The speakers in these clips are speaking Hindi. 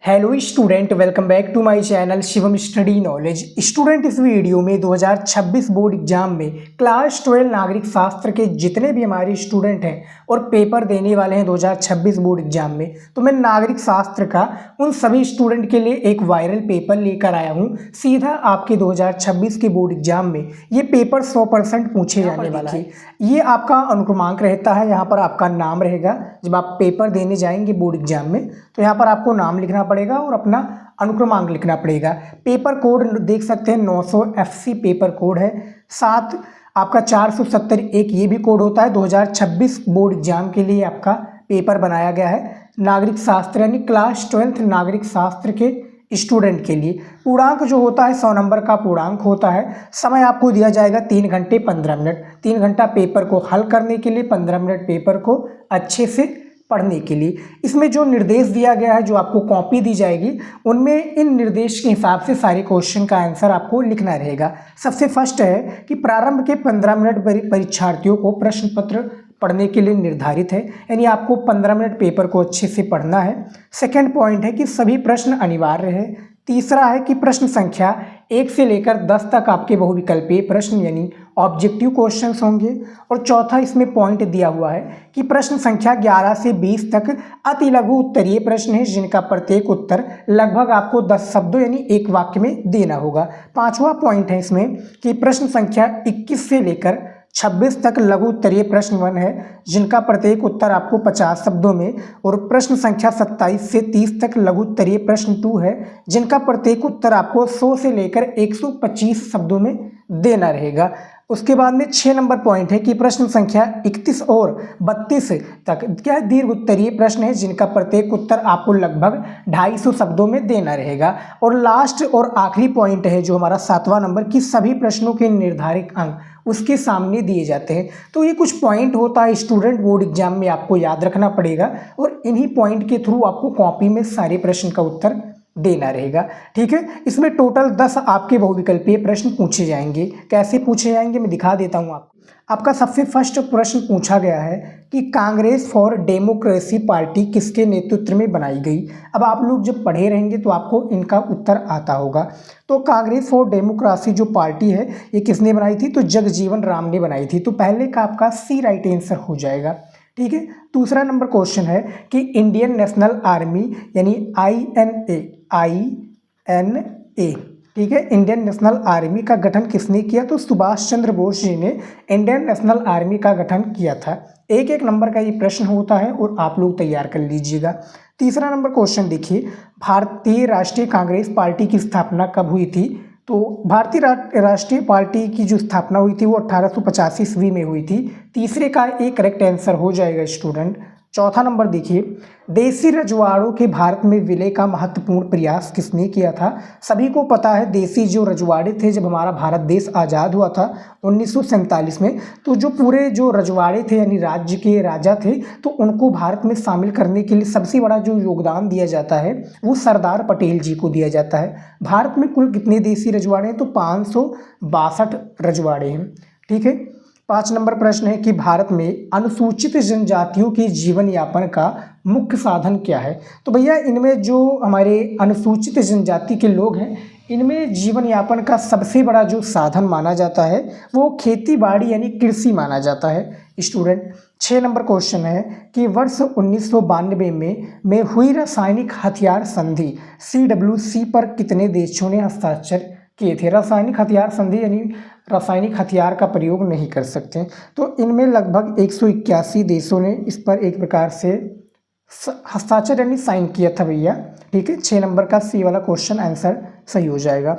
Hello student, welcome back to my channel Shivam study knowledge. Student, इस वीडियो में 2026 बोर्ड एग्जाम में क्लास 12 नागरिक शास्त्र के जितने भी हमारे स्टूडेंट हैं और पेपर देने वाले हैं 2026 बोर्ड एग्जाम में, तो मैं नागरिक शास्त्र का उन सभी स्टूडेंट के लिए एक वायरल पेपर लेकर आया हूँ। सीधा आपके 2026 के बोर्ड एग्जाम में ये पेपर 100% पूछे जाने वाला है। ये आपका अनुक्रमांक रहता है, यहाँ पर आपका नाम रहेगा। जब आप पेपर देने जाएंगे बोर्ड एग्जाम में तो यहाँ पर आपको नाम लिखना पड़ेगा और अपना अनुक्रमांक लिखना पड़ेगा। पेपर कोड देख सकते हैं 900 FC पेपर कोड है। साथ आपका 470 एक ये भी कोड होता है। 2026 बोर्ड एग्जाम के लिए आपका पेपर बनाया गया है नागरिक शास्त्र यानी क्लास 12 नागरिक शास्त्र के स्टूडेंट के लिए। पूर्णांक जो होता है 100 नंबर का पूर्णांक होता है। समय आपको दिया जाएगा 3 घंटे 15 मिनट। 3 घंटा पेपर को हल करने के लिए, 15 मिनट पेपर को अच्छे से पढ़ने के लिए। इसमें जो निर्देश दिया गया है, जो आपको कॉपी दी जाएगी, उनमें इन निर्देश के हिसाब से सारे क्वेश्चन का आंसर आपको लिखना रहेगा। सबसे फर्स्ट है कि प्रारंभ के 15 मिनट परीक्षार्थियों को प्रश्न पत्र पढ़ने के लिए निर्धारित है, यानी आपको 15 मिनट पेपर को अच्छे से पढ़ना है। सेकंड पॉइंट है कि सभी प्रश्न अनिवार्य है। तीसरा है कि प्रश्न संख्या 1 से लेकर 10 तक आपके बहुविकल्पीय प्रश्न यानी ऑब्जेक्टिव क्वेश्चंस होंगे। और चौथा इसमें पॉइंट दिया हुआ है कि प्रश्न संख्या 11 से 20 तक अति लघु उत्तरीय प्रश्न है, जिनका प्रत्येक उत्तर लगभग आपको 10 शब्दों यानी एक वाक्य में देना होगा। पांचवा पॉइंट है इसमें कि प्रश्न संख्या 21 से लेकर 26 तक लघु उत्तरीय प्रश्न 1 है, जिनका प्रत्येक उत्तर आपको 50 शब्दों में। और प्रश्न संख्या 27 से 30 तक लघु उत्तरीय प्रश्न 2 है, जिनका प्रत्येक उत्तर आपको 100 से लेकर 125 शब्दों में देना रहेगा। उसके बाद में 6 नंबर पॉइंट है कि प्रश्न संख्या 31 और 32 तक क्या दीर्घ उत्तरीय प्रश्न है, जिनका प्रत्येक उत्तर आपको लगभग 250 शब्दों में देना रहेगा। और लास्ट और आखिरी पॉइंट है जो हमारा 7वां नंबर कि सभी प्रश्नों के निर्धारित अंक उसके सामने दिए जाते हैं। तो ये कुछ पॉइंट होता है स्टूडेंट, बोर्ड एग्जाम में आपको याद रखना पड़ेगा और इन्हीं पॉइंट के थ्रू आपको कॉपी में सारे प्रश्न का उत्तर देना रहेगा। ठीक है, इसमें टोटल 10 आपके बहुविकल्पीय प्रश्न पूछे जाएंगे। कैसे पूछे जाएंगे मैं दिखा देता हूँ आपको। आपका सबसे फर्स्ट प्रश्न पूछा गया है कि कांग्रेस फॉर डेमोक्रेसी पार्टी किसके नेतृत्व में बनाई गई। अब आप लोग जब पढ़े रहेंगे तो आपको इनका उत्तर आता होगा। तो कांग्रेस फॉर डेमोक्रेसी जो पार्टी है ये किसने बनाई थी, तो जगजीवन राम ने बनाई थी। तो पहले का आपका सी राइट आंसर हो जाएगा। ठीक है, दूसरा नंबर क्वेश्चन है कि इंडियन नेशनल आर्मी यानी INA, ठीक है, इंडियन नेशनल आर्मी का गठन किसने किया, तो सुभाष चंद्र बोस जी ने इंडियन नेशनल आर्मी का गठन किया था। एक एक नंबर का ये प्रश्न होता है और आप लोग तैयार कर लीजिएगा। तीसरा नंबर क्वेश्चन देखिए, भारतीय राष्ट्रीय कांग्रेस पार्टी की स्थापना कब हुई थी, तो भारतीय राष्ट्रीय पार्टी की जो स्थापना हुई थी वो 1885 ईस्वी में हुई थी। तीसरे का एक करेक्ट आंसर हो जाएगा स्टूडेंट। चौथा नंबर देखिए, देसी रजवाड़ों के भारत में विलय का महत्वपूर्ण प्रयास किसने किया था। सभी को पता है देसी जो रजवाड़े थे, जब हमारा भारत देश आज़ाद हुआ था 1947 में, तो जो पूरे जो रजवाड़े थे यानी राज्य के राजा थे, तो उनको भारत में शामिल करने के लिए सबसे बड़ा जो योगदान दिया जाता है वो सरदार पटेल जी को दिया जाता है। भारत में कुल कितने देसी रजवाड़े हैं, तो 562 रजवाड़े हैं। ठीक है, 5 नंबर प्रश्न है कि भारत में अनुसूचित जनजातियों के जीवन यापन का मुख्य साधन क्या है। तो भैया इनमें जो हमारे अनुसूचित जनजाति के लोग हैं, इनमें जीवन यापन का सबसे बड़ा जो साधन माना जाता है वो खेती बाड़ी यानी कृषि माना जाता है स्टूडेंट। 6 नंबर क्वेश्चन है कि वर्ष 1992 में हुई रासायनिक हथियार संधि CWC पर कितने देशों ने हस्ताक्षर किए थे। रासायनिक हथियार संधि यानी रासायनिक हथियार का प्रयोग नहीं कर सकते, तो इनमें लगभग 181 देशों ने इस पर एक प्रकार से हस्ताक्षर यानी साइन किया था भैया। ठीक है, 6 नंबर का सी वाला क्वेश्चन आंसर सही हो जाएगा।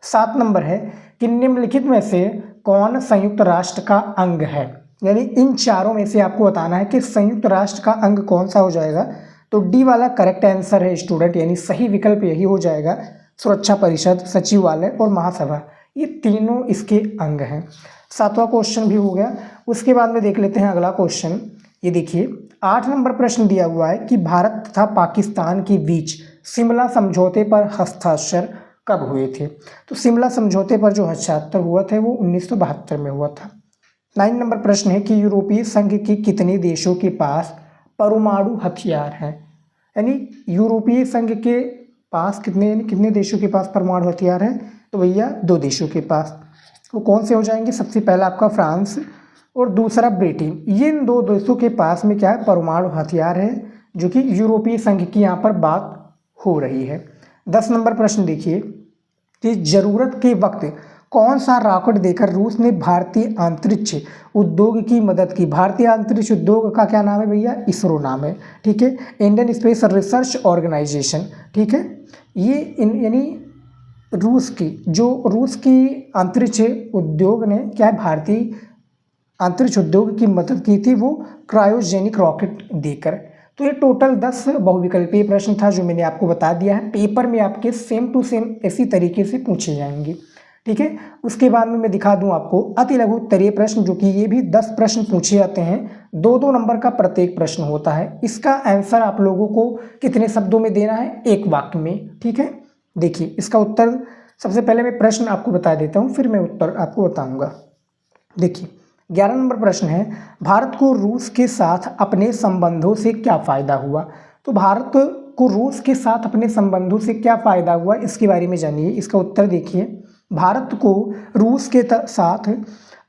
7 नंबर है कि निम्नलिखित में से कौन संयुक्त राष्ट्र का अंग है, यानी इन चारों में से आपको बताना है कि संयुक्त राष्ट्र का अंग कौन सा हो जाएगा। तो डी वाला करेक्ट आंसर है स्टूडेंट, यानी सही विकल्प यही हो जाएगा। सुरक्षा परिषद, सचिवालय और महासभा, ये तीनों इसके अंग हैं। 7वां क्वेश्चन भी हो गया। उसके बाद में देख लेते हैं अगला क्वेश्चन। ये देखिए 8 नंबर प्रश्न दिया हुआ है कि भारत तथा पाकिस्तान के बीच शिमला समझौते पर हस्ताक्षर कब हुए थे। तो शिमला समझौते पर जो हस्ताक्षर हुआ था वो 1972 में हुआ था। 9 नंबर प्रश्न है कि यूरोपीय संघ के कितने देशों के पास परमाणु हथियार हैं, यानी यूरोपीय संघ के पास कितने देशों के पास परमाणु हथियार है? तो भैया 2 देशों के पास। वो कौन से हो जाएंगे? सबसे पहला आपका फ्रांस और दूसरा ब्रिटेन। ये इन 2 देशों के पास में क्या है? परमाणु हथियार है, जो कि यूरोपीय संघ की यहाँ पर बात हो रही है। 10 नंबर प्रश्न देखिए कि जरूरत के वक्त कौन सा रॉकेट देकर रूस ने भारतीय अंतरिक्ष उद्योग की मदद की? भारतीय अंतरिक्ष उद्योग का क्या नाम है भैया? इसरो नाम है, ठीक है, इंडियन स्पेस रिसर्च ऑर्गेनाइजेशन, ठीक है। ये यानी रूस की अंतरिक्ष उद्योग ने क्या है? भारतीय अंतरिक्ष उद्योग की मदद की थी, वो क्रायोजेनिक रॉकेट देकर। तो ये टोटल 10 बहुविकल्पीय प्रश्न था जो मैंने आपको बता दिया है। पेपर में आपके सेम टू सेम इसी तरीके से पूछे जाएंगे, ठीक है। उसके बाद में मैं दिखा दूं आपको अति लघु उत्तरीय प्रश्न, जो कि ये भी 10 प्रश्न पूछे जाते हैं, 2-2 नंबर का प्रत्येक प्रश्न होता है। इसका आंसर आप लोगों को कितने शब्दों में देना है? 1 वाक्य में, ठीक है। देखिए इसका उत्तर, सबसे पहले मैं प्रश्न आपको बता देता हूँ, फिर मैं उत्तर आपको बताऊँगा। देखिए 11 नंबर प्रश्न है, भारत को रूस के साथ अपने संबंधों से क्या फ़ायदा हुआ? तो भारत को रूस के साथ अपने संबंधों से क्या फ़ायदा हुआ, इसके बारे में जानिए। इसका उत्तर देखिए, भारत को रूस के साथ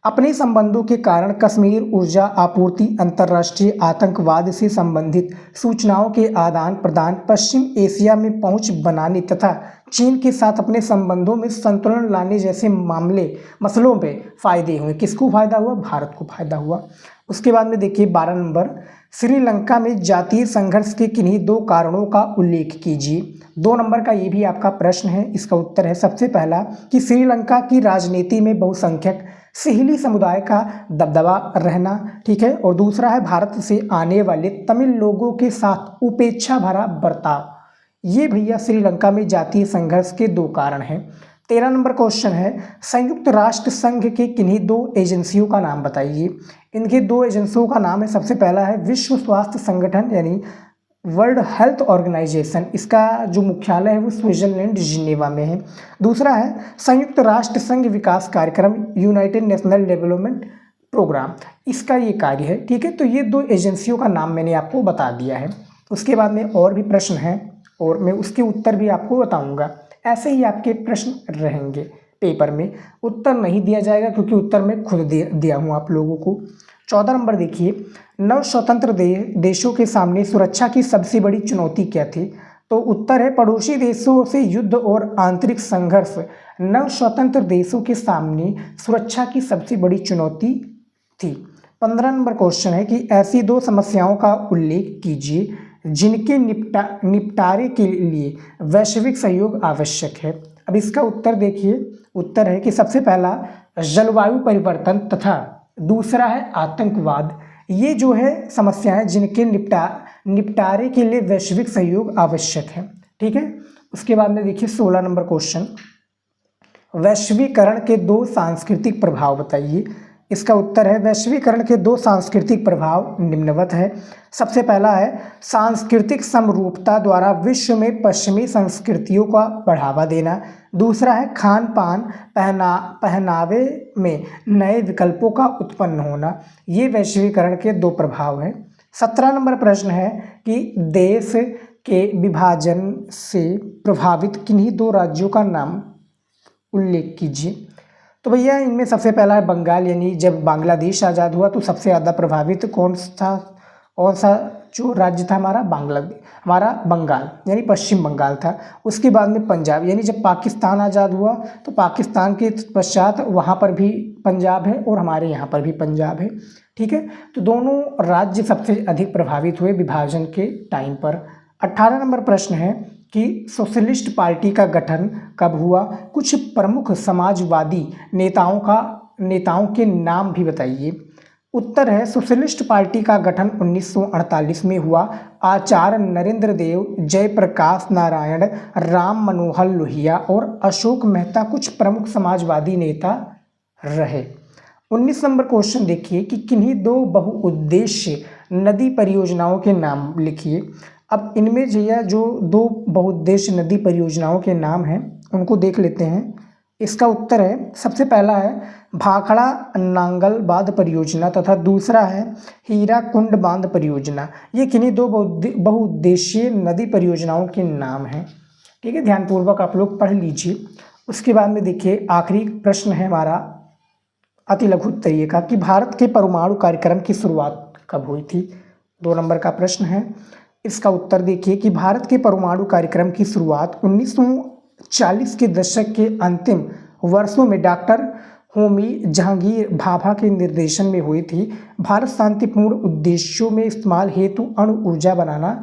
अपने संबंधों के कारण कश्मीर ऊर्जा आपूर्ति, अंतर्राष्ट्रीय आतंकवाद से संबंधित सूचनाओं के आदान प्रदान, पश्चिम एशिया में पहुंच बनाने तथा चीन के साथ अपने संबंधों में संतुलन लाने जैसे मसलों पे फायदे हुए। किसको फायदा हुआ? भारत को फायदा हुआ। उसके बाद में देखिए 12 नंबर, श्रीलंका में जातीय संघर्ष के किन्हीं 2 कारणों का उल्लेख कीजिए। 2 नंबर का ये भी आपका प्रश्न है। इसका उत्तर है सबसे पहला कि श्रीलंका की राजनीति में बहुसंख्यक सिहली समुदाय का दबदबा रहना, ठीक है, और दूसरा है भारत से आने वाले तमिल लोगों के साथ उपेक्षा भरा बर्ताव। ये भैया श्रीलंका में जातीय संघर्ष के 2 कारण हैं। 13 नंबर क्वेश्चन है, संयुक्त राष्ट्र संघ के किन्हीं 2 एजेंसियों का नाम बताइए। इनके 2 एजेंसियों का नाम है, सबसे पहला है विश्व स्वास्थ्य संगठन यानी वर्ल्ड हेल्थ ऑर्गेनाइजेशन, इसका जो मुख्यालय है वो स्विट्जरलैंड जिनेवा में है। दूसरा है संयुक्त राष्ट्र संघ विकास कार्यक्रम यूनाइटेड नेशनल डेवलपमेंट प्रोग्राम, इसका ये कार्य है, ठीक है। तो ये 2 एजेंसियों का नाम मैंने आपको बता दिया है। उसके बाद में और भी प्रश्न हैं और मैं उसके उत्तर भी आपको बताऊंगा। ऐसे ही आपके प्रश्न रहेंगे पेपर में, उत्तर नहीं दिया जाएगा क्योंकि उत्तर मैं खुद दिया हूँ आप लोगों को। 14 नंबर देखिए, नव स्वतंत्र देशों के सामने सुरक्षा की सबसे बड़ी चुनौती क्या थी? तो उत्तर है पड़ोसी देशों से युद्ध और आंतरिक संघर्ष नव स्वतंत्र देशों के सामने सुरक्षा की सबसे बड़ी चुनौती थी। 15 नंबर क्वेश्चन है कि ऐसी 2 समस्याओं का उल्लेख कीजिए जिनके निपटारे के लिए वैश्विक सहयोग आवश्यक है। अब इसका उत्तर देखिए, उत्तर है कि सबसे पहला जलवायु परिवर्तन तथा दूसरा है आतंकवाद। ये जो है समस्याएं जिनके निपटारे के लिए वैश्विक सहयोग आवश्यक है, ठीक है। उसके बाद में देखिए 16 नंबर क्वेश्चन, वैश्वीकरण के 2 सांस्कृतिक प्रभाव बताइए। इसका उत्तर है वैश्वीकरण के 2 सांस्कृतिक प्रभाव निम्नवत है। सबसे पहला है सांस्कृतिक समरूपता द्वारा विश्व में पश्चिमी संस्कृतियों का बढ़ावा देना। दूसरा है खान पान पहनावे में नए विकल्पों का उत्पन्न होना। ये वैश्वीकरण के 2 प्रभाव हैं। 17 नंबर प्रश्न है कि देश के विभाजन से प्रभावित किन्हीं 2 राज्यों का नाम उल्लेख कीजिए। तो भैया इनमें सबसे पहला है बंगाल, यानी जब बांग्लादेश आज़ाद हुआ तो सबसे ज़्यादा प्रभावित कौन सा जो राज्य था हमारा बंगाल, यानी पश्चिम बंगाल था। उसके बाद में पंजाब, यानी जब पाकिस्तान आज़ाद हुआ तो पाकिस्तान के पश्चात वहाँ पर भी पंजाब है और हमारे यहाँ पर भी पंजाब है, ठीक है। तो दोनों राज्य सबसे अधिक प्रभावित हुए विभाजन के टाइम पर। 18 नंबर प्रश्न है कि सोशलिस्ट पार्टी का गठन कब हुआ? कुछ प्रमुख समाजवादी नेताओं के नाम भी बताइए। उत्तर है सोशलिस्ट पार्टी का गठन 1948 में हुआ। आचार्य नरेंद्र देव, जयप्रकाश नारायण, राम मनोहर लोहिया और अशोक मेहता कुछ प्रमुख समाजवादी नेता रहे। 19 नंबर क्वेश्चन देखिए कि किन्हीं 2 बहुउद्देश्य नदी परियोजनाओं के नाम लिखिए। अब इनमें जो 2 बहुउद्देश्य नदी परियोजनाओं के नाम हैं उनको देख लेते हैं। इसका उत्तर है सबसे पहला है भाखड़ा नांगल बांध परियोजना तथा दूसरा है हीराकुंड बांध परियोजना। ये किन्हीं 2 बहुउद्देशीय नदी परियोजनाओं के नाम हैं। ठीक है, ध्यानपूर्वक आप लोग पढ़ लीजिए। उसके बाद में देखिए आखिरी प्रश्न है हमारा अति लघु उत्तरीय का कि भारत के परमाणु कार्यक्रम की शुरुआत कब हुई थी। 2 नंबर का प्रश्न है। इसका उत्तर देखिए कि भारत के परमाणु कार्यक्रम की शुरुआत 1940 के दशक के अंतिम वर्षों में डॉक्टर होमी जहांगीर भाभा के निर्देशन में हुई थी। भारत शांतिपूर्ण उद्देश्यों में इस्तेमाल हेतु अणु ऊर्जा बनाना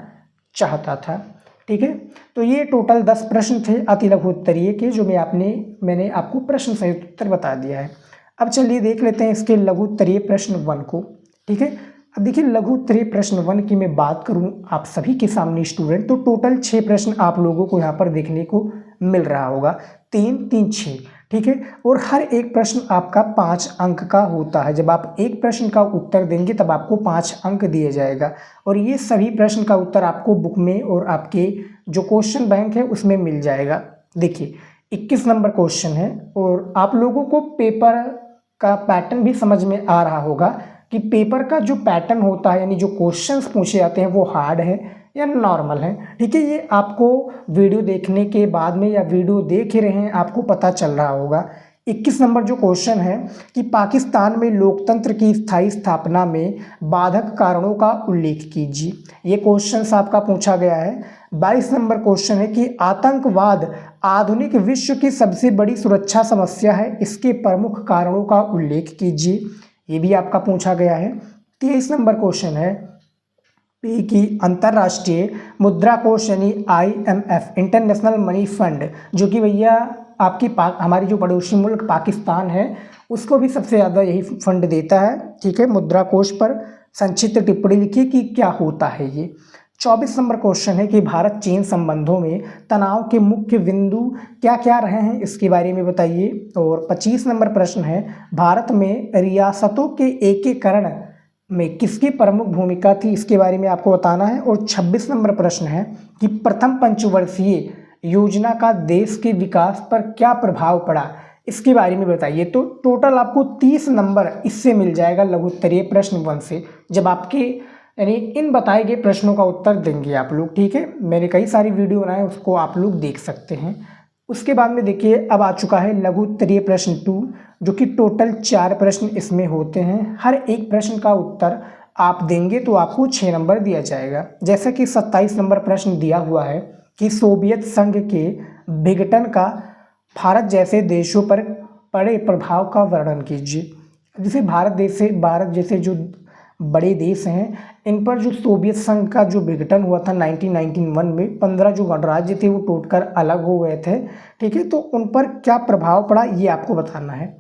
चाहता था। ठीक है, तो ये टोटल 10 प्रश्न थे अति लघु उत्तरीय के, जो मैंने आपको प्रश्न सहित उत्तर बता दिया है। अब चलिए देख लेते हैं इसके लघु उत्तरीय प्रश्न 1 को। ठीक है, अब देखिए लघु उत्तरीय प्रश्न 1 की मैं बात करूं आप सभी के सामने स्टूडेंट, तो टोटल 6 प्रश्न आप लोगों को यहाँ पर देखने को मिल रहा होगा, 3 3 6। ठीक है, और हर एक प्रश्न आपका 5 अंक का होता है। जब आप एक प्रश्न का उत्तर देंगे तब आपको 5 अंक दिए जाएगा, और ये सभी प्रश्न का उत्तर आपको बुक में और आपके जो क्वेश्चन बैंक है उसमें मिल जाएगा। देखिए 21 नंबर क्वेश्चन है, और आप लोगों को पेपर का पैटर्न भी समझ में आ रहा होगा कि पेपर का जो पैटर्न होता है, यानी जो क्वेश्चंस पूछे जाते हैं वो हार्ड है या नॉर्मल है। ठीक है, ये आपको वीडियो देखने के बाद में या वीडियो देख ही रहे हैं आपको पता चल रहा होगा। 21 नंबर जो क्वेश्चन है कि पाकिस्तान में लोकतंत्र की स्थायी स्थापना में बाधक कारणों का उल्लेख कीजिए, ये क्वेश्चन आपका पूछा गया है। 22 नंबर क्वेश्चन है कि आतंकवाद आधुनिक विश्व की सबसे बड़ी सुरक्षा समस्या है, इसके प्रमुख कारणों का उल्लेख कीजिए, ये भी आपका पूछा गया है। 23 नंबर क्वेश्चन है कि अंतर्राष्ट्रीय मुद्रा कोष यानी IMF इंटरनेशनल मनी फंड, जो कि भैया आपकी हमारी जो पड़ोसी मुल्क पाकिस्तान है उसको भी सबसे ज़्यादा यही फंड देता है। ठीक है, मुद्रा कोष पर संक्षिप्त टिप्पणी लिखिए कि क्या होता है ये। 24 नंबर क्वेश्चन है कि भारत चीन संबंधों में तनाव के मुख्य बिंदु क्या क्या रहे हैं, इसके बारे में बताइए। और 25 नंबर प्रश्न है भारत में रियासतों के एकीकरण में किसकी प्रमुख भूमिका थी, इसके बारे में आपको बताना है। और 26 नंबर प्रश्न है कि प्रथम पंचवर्षीय योजना का देश के विकास पर क्या प्रभाव पड़ा, इसके बारे में बताइए। तो टोटल आपको 30 नंबर इससे मिल जाएगा लघु उत्तरीय प्रश्न 1 से, जब आपके यानी इन बताए गए प्रश्नों का उत्तर देंगे आप लोग। ठीक है, मैंने कई सारी वीडियो बनाए, उसको आप लोग देख सकते हैं। उसके बाद में देखिए अब आ चुका है लघु उत्तरीय प्रश्न 2, जो कि टोटल 4 प्रश्न इसमें होते हैं। हर एक प्रश्न का उत्तर आप देंगे तो आपको 6 नंबर दिया जाएगा। जैसा कि 27 नंबर प्रश्न दिया हुआ है कि सोवियत संघ के विघटन का भारत जैसे देशों पर पड़े प्रभाव का वर्णन कीजिए। जैसे भारत जैसे जो बड़े देश हैं, इन पर जो सोवियत संघ का जो विघटन हुआ था 1991 में, 15 जो गणराज्य थे वो टूटकर अलग हो गए थे। ठीक है, तो उन पर क्या प्रभाव पड़ा ये आपको बताना है।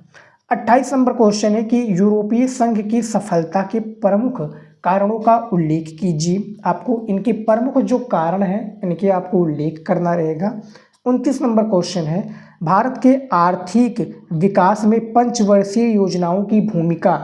28 नंबर क्वेश्चन है कि यूरोपीय संघ की सफलता के प्रमुख कारणों का उल्लेख कीजिए। आपको इनके प्रमुख जो कारण हैं इनके आपको उल्लेख करना रहेगा। 29 नंबर क्वेश्चन है भारत के आर्थिक विकास में पंचवर्षीय योजनाओं की भूमिका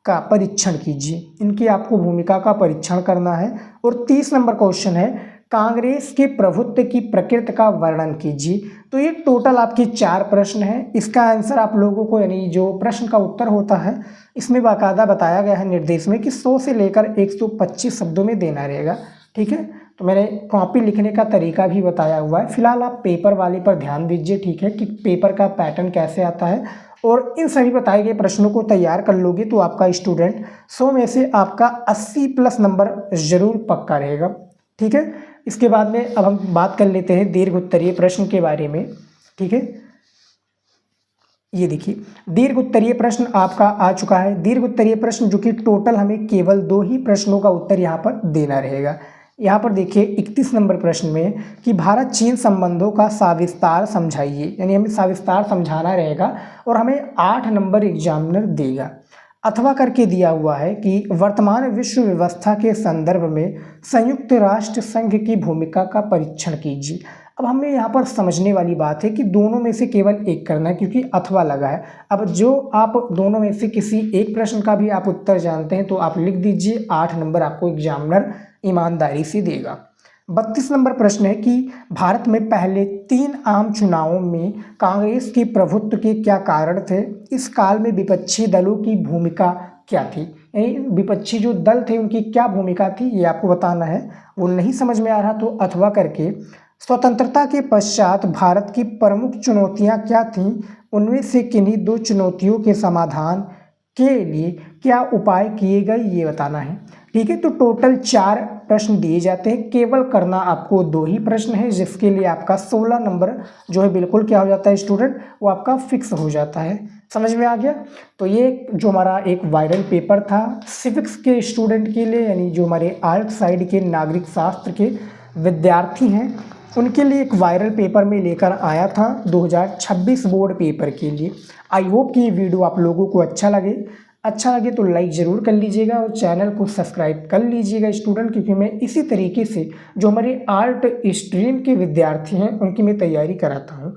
का परीक्षण कीजिए, इनकी आपको भूमिका का परीक्षण करना है। और 30 नंबर क्वेश्चन है कांग्रेस के प्रभुत्व की प्रकृति का वर्णन कीजिए। तो ये टोटल आपके 4 प्रश्न हैं। इसका आंसर आप लोगों को यानी जो प्रश्न का उत्तर होता है इसमें बाकायदा बताया गया है निर्देश में कि 100 से लेकर 125 शब्दों में देना रहेगा। ठीक है, तो मैंने कॉपी लिखने का तरीका भी बताया हुआ है। फिलहाल आप पेपर वाले पर ध्यान दीजिए। ठीक है, कि पेपर का पैटर्न कैसे आता है, और इन सभी बताए गए प्रश्नों को तैयार कर लोगे तो आपका स्टूडेंट 100 में से आपका 80+ नंबर जरूर पक्का रहेगा। ठीक है, इसके बाद में अब हम बात कर लेते हैं दीर्घ उत्तरीय प्रश्न के बारे में। ठीक है, ये देखिए दीर्घ उत्तरीय प्रश्न आपका आ चुका है। दीर्घ उत्तरीय प्रश्न जो कि टोटल हमें केवल 2 ही प्रश्नों का उत्तर यहाँ पर देना रहेगा। यहाँ पर देखिए 31 नंबर प्रश्न में कि भारत चीन संबंधों का सविस्तार समझाइए, यानी हमें सविस्तार समझाना रहेगा और हमें 8 नंबर एग्जामिनर देगा। अथवा करके दिया हुआ है कि वर्तमान विश्व व्यवस्था के संदर्भ में संयुक्त राष्ट्र संघ की भूमिका का परीक्षण कीजिए। अब हमें यहाँ पर समझने वाली बात है कि दोनों में से केवल एक करना है, क्योंकि अथवा लगा है। अब जो आप दोनों में से किसी एक प्रश्न का भी आप उत्तर जानते हैं तो आप लिख दीजिए, 8 नंबर आपको एग्जामिनर ईमानदारी से देगा। 32 नंबर प्रश्न है कि भारत में पहले 3 आम चुनावों में कांग्रेस के प्रभुत्व के क्या कारण थे, इस काल में विपक्षी दलों की भूमिका क्या थी, यानी विपक्षी जो दल थे उनकी क्या भूमिका थी ये आपको बताना है। वो नहीं समझ में आ रहा तो अथवा करके स्वतंत्रता के पश्चात भारत की प्रमुख चुनौतियां क्या थीं? उनमें से किन्हीं दो चुनौतियों के समाधान के लिए क्या उपाय किए गए ये बताना है। ठीक है, तो टोटल 4 प्रश्न दिए जाते हैं, केवल करना आपको 2 ही प्रश्न है, जिसके लिए आपका 16 नंबर जो है बिल्कुल क्या हो जाता है स्टूडेंट, वो आपका फिक्स हो जाता है। समझ में आ गया? तो ये जो हमारा एक वायरल पेपर था सिविक्स के स्टूडेंट के लिए, यानी जो हमारे आर्ट साइड के नागरिक शास्त्र के विद्यार्थी हैं उनके लिए एक वायरल पेपर में लेकर आया था 2026 बोर्ड पेपर के लिए। आई होप कि ये वीडियो आप लोगों को अच्छा लगे तो लाइक ज़रूर कर लीजिएगा और चैनल को सब्सक्राइब कर लीजिएगा स्टूडेंट, क्योंकि मैं इसी तरीके से जो हमारे आर्ट स्ट्रीम के विद्यार्थी हैं उनकी मैं तैयारी कराता हूँ।